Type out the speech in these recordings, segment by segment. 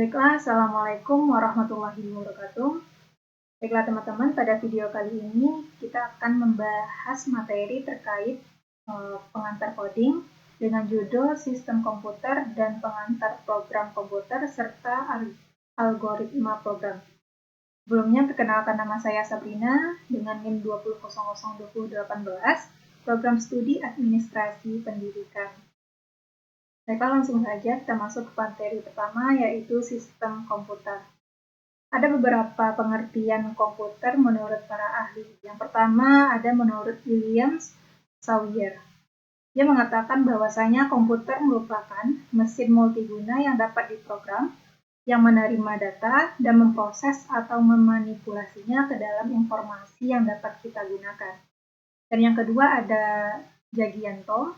Baiklah, Assalamualaikum warahmatullahi wabarakatuh. Baiklah teman-teman, pada video kali ini kita akan membahas materi terkait pengantar coding dengan judul Sistem Komputer dan Pengantar Program Komputer serta Algoritma Program. Sebelumnya, perkenalkan nama saya Sabrina dengan NIM 20002018, Program Studi Administrasi Pendidikan. Baiklah, langsung saja kita masuk ke materi pertama, yaitu sistem komputer. Ada beberapa pengertian komputer menurut para ahli. Yang pertama ada menurut William Sawyer. Dia mengatakan bahwasanya komputer merupakan mesin multiguna yang dapat diprogram, yang menerima data dan memproses atau memanipulasinya ke dalam informasi yang dapat kita gunakan. Dan yang kedua ada Jagianto.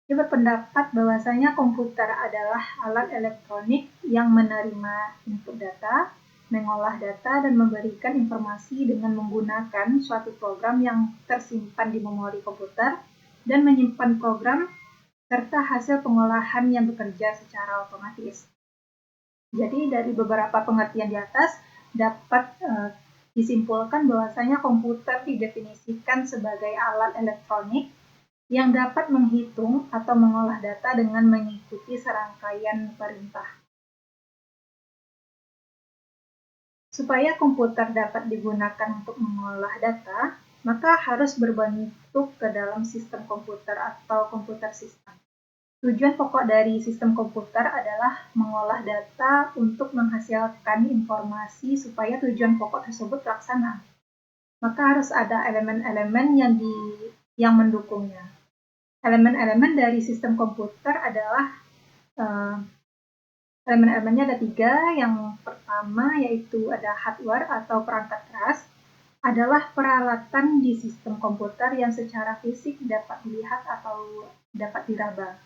Dia berpendapat bahwasanya komputer adalah alat elektronik yang menerima input data, mengolah data, dan memberikan informasi dengan menggunakan suatu program yang tersimpan di memori komputer dan menyimpan program serta hasil pengolahan yang bekerja secara otomatis. Jadi dari beberapa pengertian di atas dapat disimpulkan bahwasanya komputer didefinisikan sebagai alat elektronik yang dapat menghitung atau mengolah data dengan mengikuti serangkaian perintah. Supaya komputer dapat digunakan untuk mengolah data, maka harus berbentuk ke dalam sistem komputer atau komputer sistem. Tujuan pokok dari sistem komputer adalah mengolah data untuk menghasilkan informasi supaya tujuan pokok tersebut terlaksana. Maka harus ada elemen-elemen yang mendukungnya. Elemen-elemen dari sistem komputer adalah elemen-elemennya ada 3. Yang pertama yaitu ada hardware atau perangkat keras, adalah peralatan di sistem komputer yang secara fisik dapat dilihat atau dapat diraba.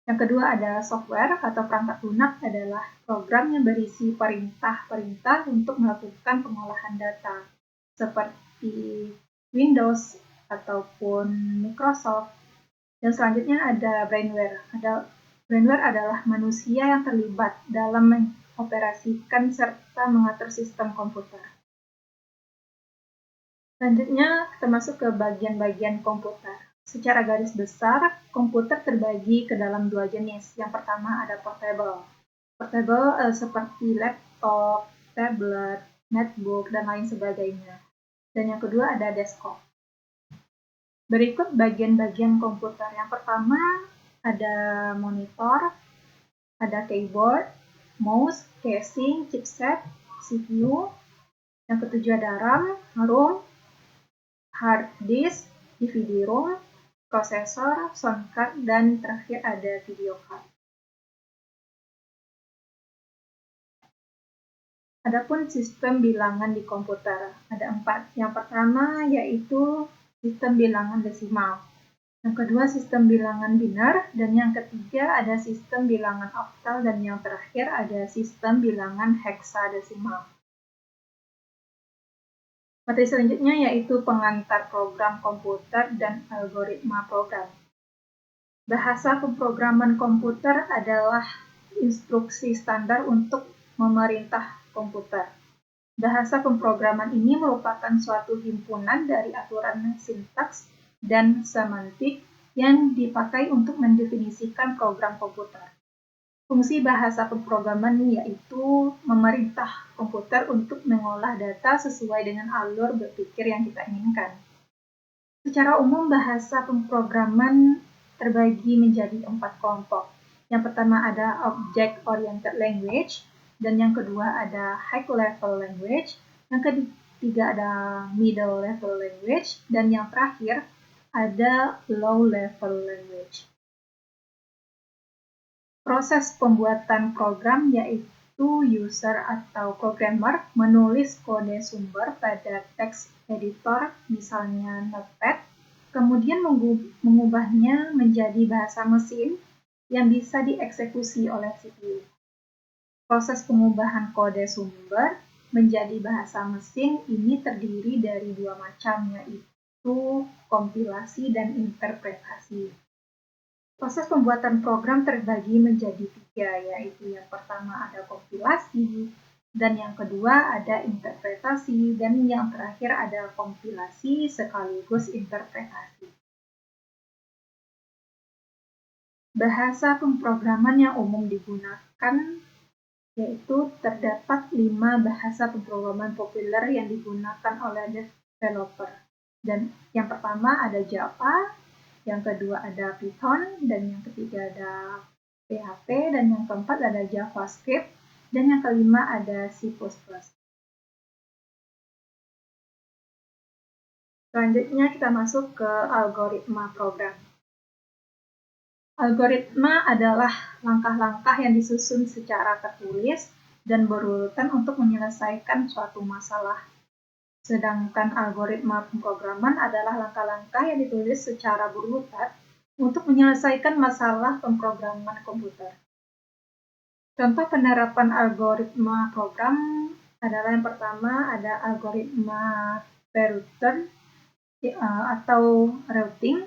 Yang kedua ada software atau perangkat lunak, adalah program yang berisi perintah-perintah untuk melakukan pengolahan data seperti Windows ataupun Microsoft. Dan selanjutnya ada brainware. Brainware adalah manusia yang terlibat dalam mengoperasikan serta mengatur sistem komputer. Selanjutnya kita masuk ke bagian-bagian komputer. Secara garis besar, komputer terbagi ke dalam 2 jenis. Yang pertama ada portable. Portable seperti laptop, tablet, netbook, dan lain sebagainya. Dan yang kedua ada desktop. Berikut bagian-bagian komputer. Yang pertama ada monitor, ada keyboard, mouse, casing, chipset, CPU. Yang ketujuh ada RAM, hard disk, DVD ROM, prosesor, sound card, dan terakhir ada video card. Adapun sistem bilangan di komputer ada 4. Yang pertama yaitu sistem bilangan desimal. Yang kedua sistem bilangan biner, dan yang ketiga ada sistem bilangan oktal, dan yang terakhir ada sistem bilangan heksadesimal. Materi selanjutnya yaitu pengantar program komputer dan algoritma program. Bahasa pemrograman komputer adalah instruksi standar untuk memerintah komputer. Bahasa pemrograman ini merupakan suatu himpunan dari aturan sintaks dan semantik yang dipakai untuk mendefinisikan program komputer. Fungsi bahasa pemrograman yaitu memerintah komputer untuk mengolah data sesuai dengan alur berpikir yang kita inginkan. Secara umum, bahasa pemrograman terbagi menjadi 4 kelompok. Yang pertama ada Object-Oriented Language, dan yang kedua ada High-Level Language, yang ketiga ada Middle-Level Language, dan yang terakhir ada Low-Level Language. Proses pembuatan program yaitu user atau programmer menulis kode sumber pada teks editor, misalnya Notepad, kemudian mengubahnya menjadi bahasa mesin yang bisa dieksekusi oleh CPU. Proses pengubahan kode sumber menjadi bahasa mesin ini terdiri dari 2 macam, yaitu kompilasi dan interpretasi. Proses pembuatan program terbagi menjadi 3, yaitu yang pertama ada kompilasi, dan yang kedua ada interpretasi, dan yang terakhir ada kompilasi sekaligus interpretasi. Bahasa pemrograman yang umum digunakan yaitu terdapat 5 bahasa pemrograman populer yang digunakan oleh developer. Dan yang pertama ada Java, yang kedua ada Python, dan yang ketiga ada PHP, dan yang keempat ada JavaScript, dan yang kelima ada C++. Selanjutnya kita masuk ke algoritma program. Algoritma adalah langkah-langkah yang disusun secara tertulis dan berurutan untuk menyelesaikan suatu masalah. Sedangkan algoritma pemrograman adalah langkah-langkah yang ditulis secara berurutan untuk menyelesaikan masalah pemrograman komputer. Contoh penerapan algoritma program adalah yang pertama ada algoritma peruter atau routing,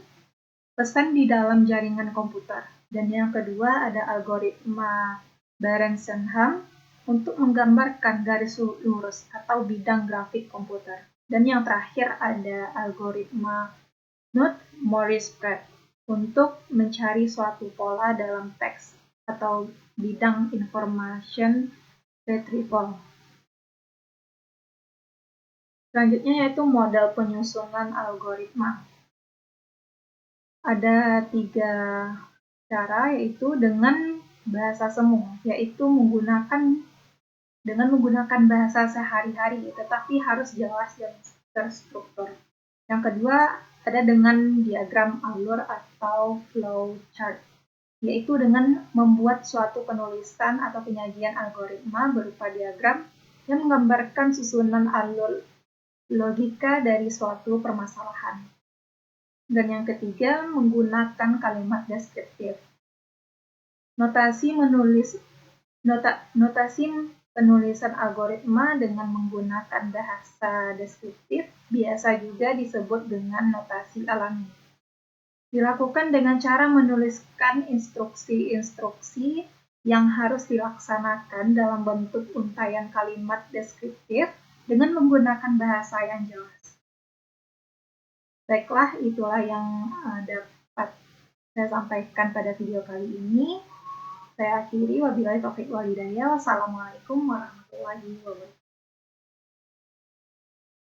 pesan di dalam jaringan komputer. Dan yang kedua ada algoritma Berenson-Ham untuk menggambarkan garis lurus atau bidang grafik komputer. Dan yang terakhir ada algoritma Knut-Morris-Pratt untuk mencari suatu pola dalam teks atau bidang information retrieval. Selanjutnya yaitu model penyusunan algoritma. Ada 3 cara, yaitu dengan bahasa semu, yaitu dengan menggunakan bahasa sehari-hari, tetapi harus jelas dan terstruktur. Yang kedua ada dengan diagram alur atau flowchart, yaitu dengan membuat suatu penulisan atau penyajian algoritma berupa diagram yang menggambarkan susunan alur logika dari suatu permasalahan. Dan yang ketiga, menggunakan kalimat deskriptif. Notasi penulisan algoritma dengan menggunakan bahasa deskriptif biasa juga disebut dengan notasi alami. Dilakukan dengan cara menuliskan instruksi-instruksi yang harus dilaksanakan dalam bentuk untaian kalimat deskriptif dengan menggunakan bahasa yang jelas. Baiklah, itulah yang dapat saya sampaikan pada video kali ini. Saya akhiri, wabillahi taufiq wal hidayah. Wassalamualaikum warahmatullahi wabarakatuh.